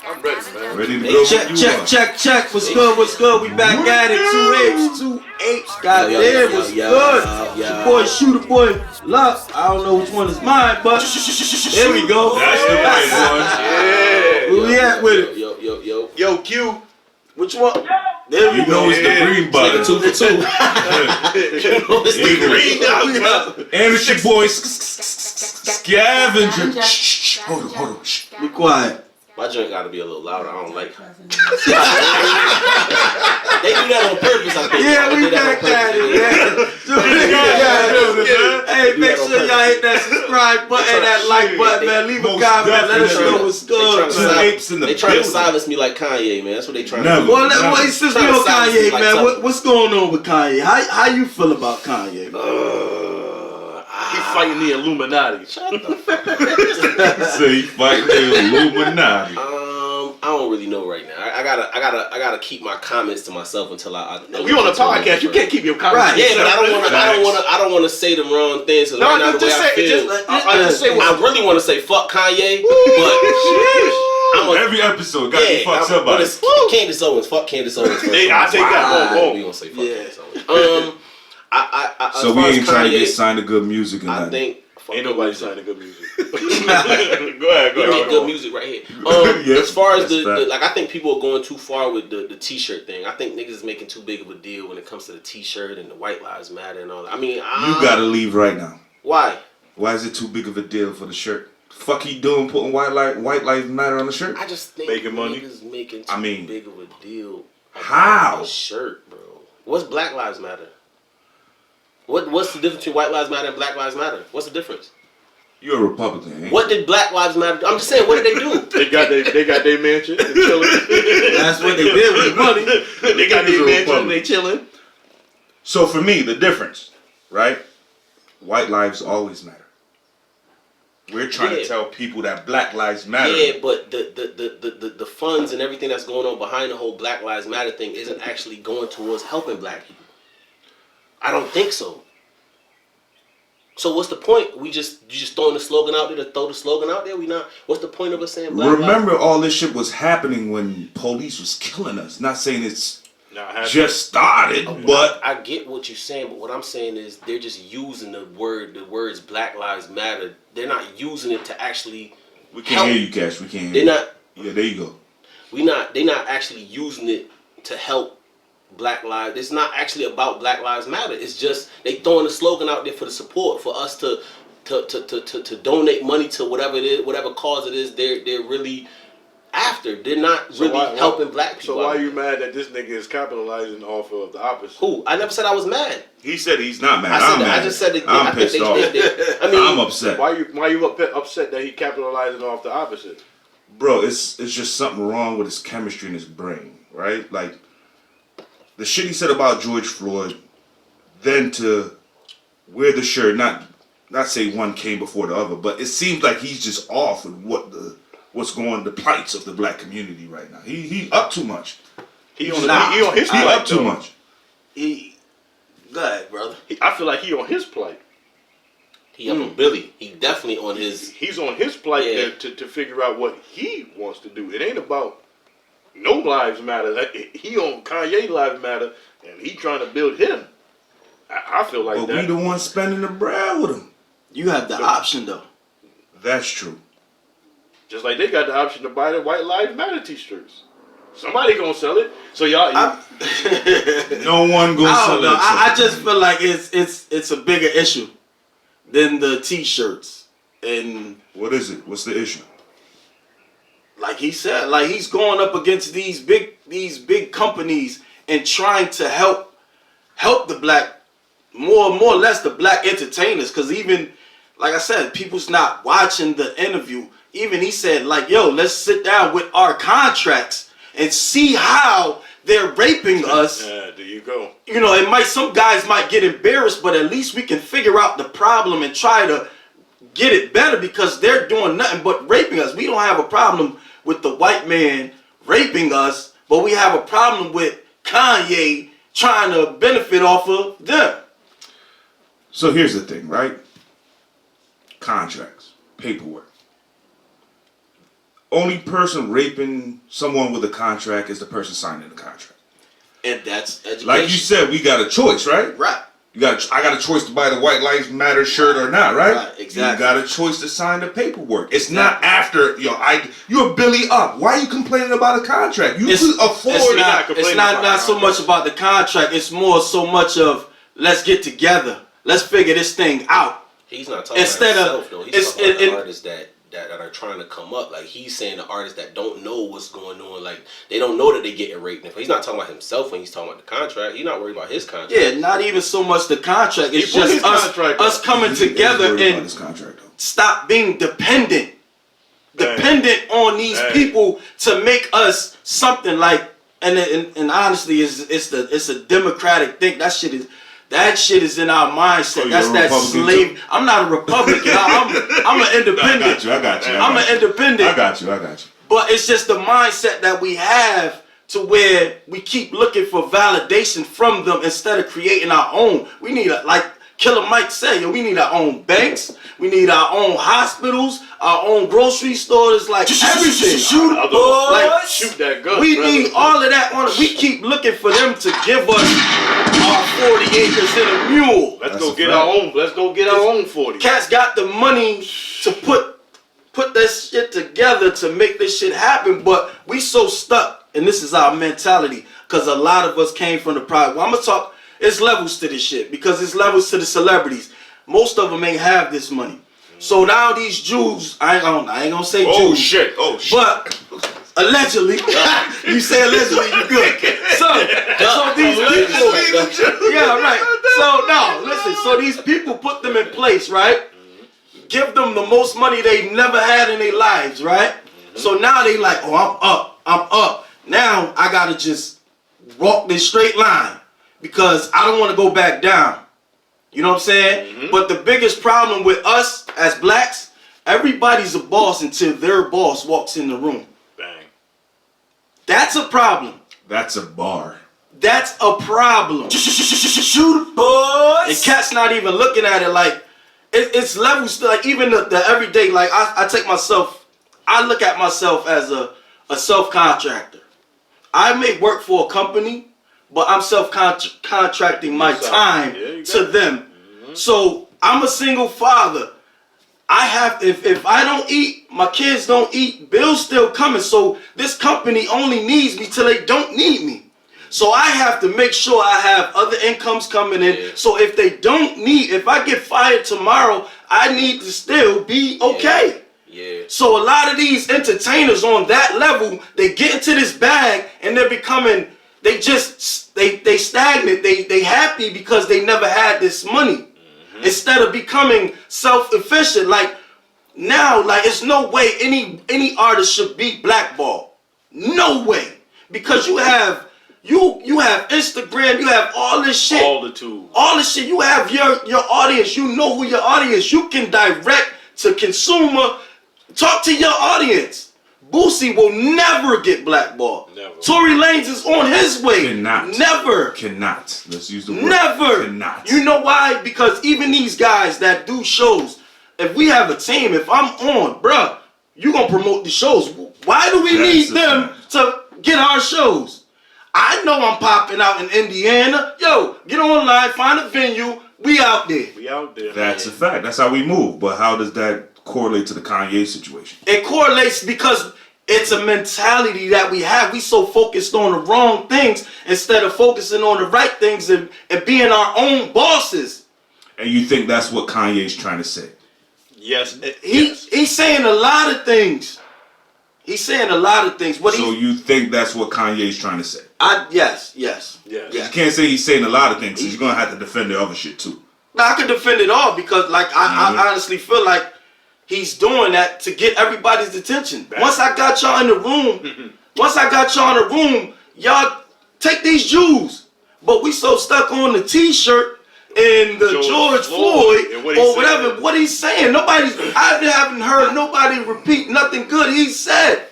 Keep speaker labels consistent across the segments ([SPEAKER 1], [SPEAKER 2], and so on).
[SPEAKER 1] I'm ready, man.
[SPEAKER 2] Ready to go?
[SPEAKER 3] Check. What's good? We back at it. Two apes. Goddamn, what's good? Your boy Shooter Boy Luck. I don't know which one is mine, but there we go.
[SPEAKER 2] That's the right one.
[SPEAKER 1] Yeah.
[SPEAKER 3] Where we at with it?
[SPEAKER 1] Yo, Q.
[SPEAKER 3] Which one? There we
[SPEAKER 2] You
[SPEAKER 3] go.
[SPEAKER 2] know it's the green button.
[SPEAKER 4] 2 for 2.
[SPEAKER 1] It's the green now,
[SPEAKER 2] And it's your boy Scavenger. Shh. Hold on. Shh.
[SPEAKER 3] Be quiet.
[SPEAKER 4] My joint gotta be a little louder. I don't like her. They do that on purpose, I think.
[SPEAKER 3] Yeah, we back at it, man. Hey, make sure y'all hit that subscribe button, that like button, man. Leave a comment, let us know what's good.
[SPEAKER 4] They trying to silence me like Kanye, man. That's what they trying to do.
[SPEAKER 3] Well, since we on Kanye, man, what's going on with Kanye? How you feel about Kanye?
[SPEAKER 1] He's fighting the Illuminati.
[SPEAKER 4] Shut the fuck up.
[SPEAKER 2] Say he fighting the Illuminati.
[SPEAKER 4] I don't really know right now. I gotta keep my comments to myself until I
[SPEAKER 1] We on a podcast. You can't keep your comments.
[SPEAKER 3] Right.
[SPEAKER 4] Yeah, but I don't wanna say the wrong things.
[SPEAKER 1] No,
[SPEAKER 4] right now, the way
[SPEAKER 1] just
[SPEAKER 4] I
[SPEAKER 1] say
[SPEAKER 4] feel,
[SPEAKER 1] I
[SPEAKER 4] I really want to say fuck Kanye, but
[SPEAKER 2] Every episode got me fucked up by it.
[SPEAKER 4] Candace Owens. Fuck Candace Owens.
[SPEAKER 1] Hey, I take that
[SPEAKER 4] We gonna say fuck Candace Owens.
[SPEAKER 2] So we ain't trying to get signed to good music and
[SPEAKER 4] I
[SPEAKER 2] nothing.
[SPEAKER 4] think
[SPEAKER 1] ain't nobody signing good music. Go
[SPEAKER 4] we
[SPEAKER 1] ahead.
[SPEAKER 4] make good music right here.
[SPEAKER 2] Yes,
[SPEAKER 4] as far as
[SPEAKER 2] that's fact.
[SPEAKER 4] I think people are going too far with the t-shirt thing. I think niggas is making too big of a deal when it comes to the t-shirt and the White Lives Matter and all that. I mean,
[SPEAKER 2] You gotta leave right now.
[SPEAKER 4] Why?
[SPEAKER 2] Why is it too big of a deal for the shirt? Fuck he doing putting white lives matter on the shirt?
[SPEAKER 4] I just think
[SPEAKER 1] Making money?
[SPEAKER 4] niggas making too big of a deal.
[SPEAKER 2] How?
[SPEAKER 4] A shirt, bro. What's Black Lives Matter? What's the difference between White Lives Matter and Black Lives Matter? What's the difference?
[SPEAKER 2] You're a Republican, ain't you?
[SPEAKER 4] What did Black Lives Matter do? I'm just saying, what did they do?
[SPEAKER 1] They got their mansion. They chilling.
[SPEAKER 3] That's what they did with the money.
[SPEAKER 1] They got their mansion. They chilling.
[SPEAKER 2] So for me, the difference, right? White lives always matter. We're trying to tell people that Black Lives Matter.
[SPEAKER 4] Yeah, but the funds and everything that's going on behind the whole Black Lives Matter thing isn't actually going towards helping black people. I don't think so. So what's the point? You just throwing the slogan out there to throw the slogan out there? What's the point of us saying Black
[SPEAKER 2] Remember,
[SPEAKER 4] Lives?
[SPEAKER 2] all this shit was happening when police was killing us. Not saying it's
[SPEAKER 1] Just
[SPEAKER 2] started, but
[SPEAKER 4] I get what you're saying, but what I'm saying is they're just using the words Black Lives Matter. They're not using it to actually
[SPEAKER 2] we can't hear you, Cash. We can't hear
[SPEAKER 4] They're
[SPEAKER 2] you.
[SPEAKER 4] not.
[SPEAKER 2] Yeah, there you go.
[SPEAKER 4] They're not actually using it to help Black Lives. It's not actually about Black Lives Matter. It's just they throwing the slogan out there for the support, for us to donate money to whatever it is, whatever cause it is. They're really after. They're not really helping black people.
[SPEAKER 1] So why are you mad that this nigga is capitalizing off of the opposite?
[SPEAKER 4] Who? I never said I was mad.
[SPEAKER 2] He said he's not mad.
[SPEAKER 4] I'm
[SPEAKER 2] mad.
[SPEAKER 4] I just said that.
[SPEAKER 2] I'm pissed off. I'm upset.
[SPEAKER 1] Why you upset that he capitalizing off the opposite?
[SPEAKER 2] Bro, it's just something wrong with his chemistry in his brain, right? Like the shit he said about George Floyd, then to wear the shirt, not say one came before the other, but it seems like he's just off with what's going, the plights of the black community right now. He up too much.
[SPEAKER 1] He on his plight.
[SPEAKER 2] Up too much.
[SPEAKER 3] Go ahead, brother.
[SPEAKER 1] I feel like he on his plight.
[SPEAKER 4] He up on Billy. He definitely on his.
[SPEAKER 1] He's on his plight to figure out what he wants to do. It ain't about no lives matter. He on Kanye lives matter, and he trying to build him. I feel like
[SPEAKER 2] but
[SPEAKER 1] that.
[SPEAKER 2] we the ones spending the bread with him.
[SPEAKER 3] You have the option though.
[SPEAKER 2] That's true.
[SPEAKER 1] Just like they got the option to buy the White Lives Matter t-shirts. Somebody gonna sell it. So y'all.
[SPEAKER 2] No one gonna sell it.
[SPEAKER 3] I just feel like it's a bigger issue than the t-shirts. And
[SPEAKER 2] what is it? What's the issue?
[SPEAKER 3] Like he said, like he's going up against these big companies and trying to help the black, more or less the black entertainers. Because even, like I said, people's not watching the interview. Even he said, like, yo, let's sit down with our contracts and see how they're raping us.
[SPEAKER 1] There you go.
[SPEAKER 3] You know, some guys might get embarrassed, but at least we can figure out the problem and try to get it better, because they're doing nothing but raping us. We don't have a problem with the white man raping us, but we have a problem with Kanye trying to benefit off of them.
[SPEAKER 2] So here's the thing, right? Contracts, paperwork. only person raping someone with a contract is the person signing the contract.
[SPEAKER 3] And that's education.
[SPEAKER 2] Like you said, we got a choice, right?
[SPEAKER 3] Right.
[SPEAKER 2] I got a choice to buy the White Lives Matter shirt or not, right?
[SPEAKER 3] Right, exactly.
[SPEAKER 2] You got a choice to sign the paperwork. It's not after, you're Billy Up. Why are you complaining about a contract? You could afford
[SPEAKER 3] it's not so much about the contract. It's more so much of, let's get together. Let's figure this thing out.
[SPEAKER 4] He's not talking about himself, though. He's talking about the artists that are trying to come up. Like, he's saying the artists that don't know what's going on, like, they don't know that they're getting raped. He's not talking about himself when he's talking about the contract. He's not worried about his contract.
[SPEAKER 3] Yeah, not even so much the contract. It's just us coming together and stop being dependent on these people to make us something like. And honestly, it's a democratic thing. That shit is in our mindset. That's that slave. I'm not a Republican. I'm an independent.
[SPEAKER 2] I got you.
[SPEAKER 3] I'm an independent.
[SPEAKER 2] I got you.
[SPEAKER 3] But it's just the mindset that we have to where we keep looking for validation from them instead of creating our own. We need like Killer Mike said, we need our own banks. We need our own hospitals, our own grocery stores, like everything.
[SPEAKER 1] Shoot that gun.
[SPEAKER 3] We need all of that. We keep looking for them to give us our 40 acres and a mule.
[SPEAKER 1] Let's go get our own 40.
[SPEAKER 3] Cats got the money to put that shit together to make this shit happen, but we so stuck, and this is our mentality, because a lot of us came from the private. Well, I'm gonna talk. It's levels to this shit because it's levels to the celebrities. Most of them ain't have this money. So now these Jews, I ain't gonna say Jews.
[SPEAKER 2] Oh shit.
[SPEAKER 3] But allegedly, you say allegedly, you good. So these people, yeah, right. So no, listen. So these people put them in place, right? Give them the most money they never had in their lives, right? So now they like, oh, I'm up. Now I gotta just walk this straight line because I don't want to go back down. You know what I'm saying? But the biggest problem with us as blacks, everybody's a boss until their boss walks in the room.
[SPEAKER 1] Bang.
[SPEAKER 3] That's a problem.
[SPEAKER 2] That's a bar.
[SPEAKER 3] That's a problem. Shoot, boys. And cats not even looking at it like it's levels to like even the everyday. Like I take myself, I look at myself as a self-contractor. I may work for a company, but I'm self-contracting my time to them. So I'm a single father. I have if I don't eat, my kids don't eat, bills still coming. So this company only needs me till they don't need me. So I have to make sure I have other incomes coming in. Yeah. So if they don't need, if I get fired tomorrow, I need to still be okay.
[SPEAKER 4] Yeah.
[SPEAKER 3] So a lot of these entertainers on that level, they get into this bag and they're becoming, they stagnant. They happy because they never had this money. Instead of becoming self-efficient, like now, like it's no way any artist should be blackballed. No way. Because you have Instagram, you have all this shit.
[SPEAKER 1] All the tools.
[SPEAKER 3] All this shit. You have your audience. You know who your audience. You can direct to consumer. Talk to your audience. Boosie will never get blackballed.
[SPEAKER 1] Never.
[SPEAKER 3] Tory Lanez is on his way.
[SPEAKER 2] Cannot.
[SPEAKER 3] Never.
[SPEAKER 2] Cannot. Let's use the word.
[SPEAKER 3] Never.
[SPEAKER 2] Cannot.
[SPEAKER 3] You know why? Because even these guys that do shows, if we have a team, if I'm on, bruh, you gonna promote the shows. Why do we need them to get our shows? I know I'm popping out in Indiana. Yo, get online, find a venue. We out there.
[SPEAKER 1] We out there.
[SPEAKER 2] That's a fact. That's how we move. But how does that correlate to the Kanye situation?
[SPEAKER 3] It correlates because it's a mentality that we have. We so focused on the wrong things instead of focusing on the right things and being our own bosses.
[SPEAKER 2] And you think that's what Kanye's trying to say?
[SPEAKER 1] Yes.
[SPEAKER 3] He's saying a lot of things. He's saying a lot of things.
[SPEAKER 2] So you think that's what Kanye's trying to say?
[SPEAKER 3] Yes.
[SPEAKER 2] You can't say he's saying a lot of things because you're going to have to defend the other shit too.
[SPEAKER 3] Now, I can defend it all because like I honestly feel like he's doing that to get everybody's attention. Once I got y'all in the room, y'all take these Jews. But we so stuck on the T-shirt and the George Floyd or whatever. What he's saying, I haven't heard nobody repeat nothing good he said.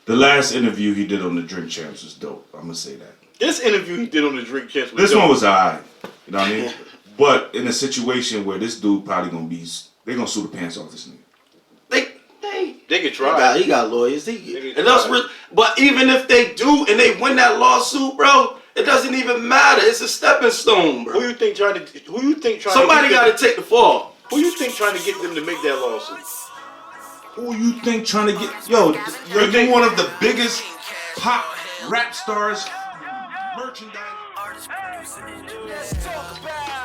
[SPEAKER 2] The last interview he did on the Drink Champs was dope. I'm gonna say that.
[SPEAKER 1] This interview he did on the Drink Champs was
[SPEAKER 2] This
[SPEAKER 1] dope.
[SPEAKER 2] one was alright. You know what I mean? But in a situation where this dude probably gonna be, they gonna sue the pants off this nigga.
[SPEAKER 1] They could try.
[SPEAKER 3] He got lawyers.
[SPEAKER 1] could
[SPEAKER 3] And that's
[SPEAKER 1] try.
[SPEAKER 3] but even if they do and they win that lawsuit, bro, it doesn't even matter. It's a stepping stone, bro.
[SPEAKER 1] Who you think trying to?
[SPEAKER 3] Somebody got to take the fall.
[SPEAKER 1] Who you think trying to get them to make that lawsuit?
[SPEAKER 2] Who you think trying to get? Yo, you're one of the biggest pop rap stars, merchandise.
[SPEAKER 5] Let's talk about